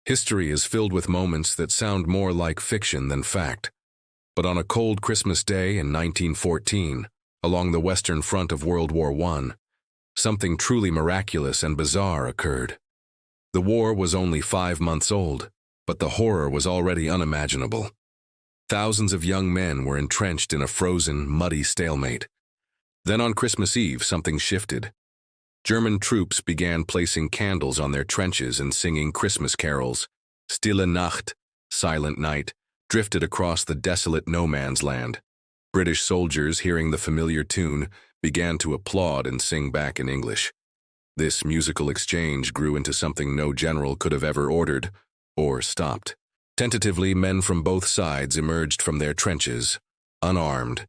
History is filled with moments that sound more like fiction than fact. But on a cold Christmas day in 1914, along the Western Front of World War I, something truly miraculous and bizarre occurred. The war was only 5 months old, but the horror was already unimaginable. Thousands of young men were entrenched in a frozen, muddy stalemate. Then on Christmas Eve, something shifted. German troops began placing candles on their trenches and singing Christmas carols. Stille Nacht, Silent Night, drifted across the desolate no-man's land. British soldiers, hearing the familiar tune, began to applaud and sing back in English. This musical exchange grew into something no general could have ever ordered or stopped. Tentatively, men from both sides emerged from their trenches, unarmed,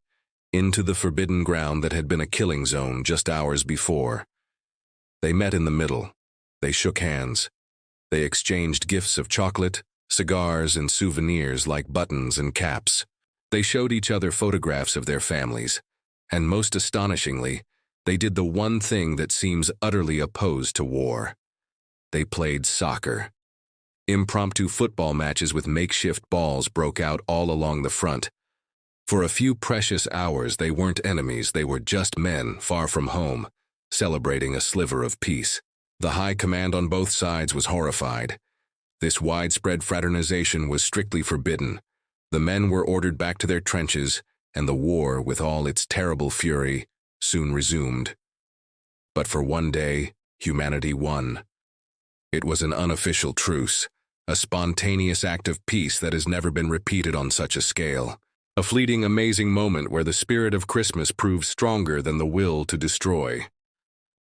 into the forbidden ground that had been a killing zone just hours before. They met in the middle. They shook hands. They exchanged gifts of chocolate, cigars, and souvenirs like buttons and caps. They showed each other photographs of their families, and most astonishingly, they did the one thing that seems utterly opposed to war. They played soccer. Impromptu football matches with makeshift balls broke out all along the front. For a few precious hours, they weren't enemies, they were just men far from home, celebrating a sliver of peace. The high command on both sides was horrified. This widespread fraternization was strictly forbidden. The men were ordered back to their trenches, and the war, with all its terrible fury, soon resumed. But for one day, humanity won. It was an unofficial truce, a spontaneous act of peace that has never been repeated on such a scale. A fleeting, amazing moment where the spirit of Christmas proved stronger than the will to destroy.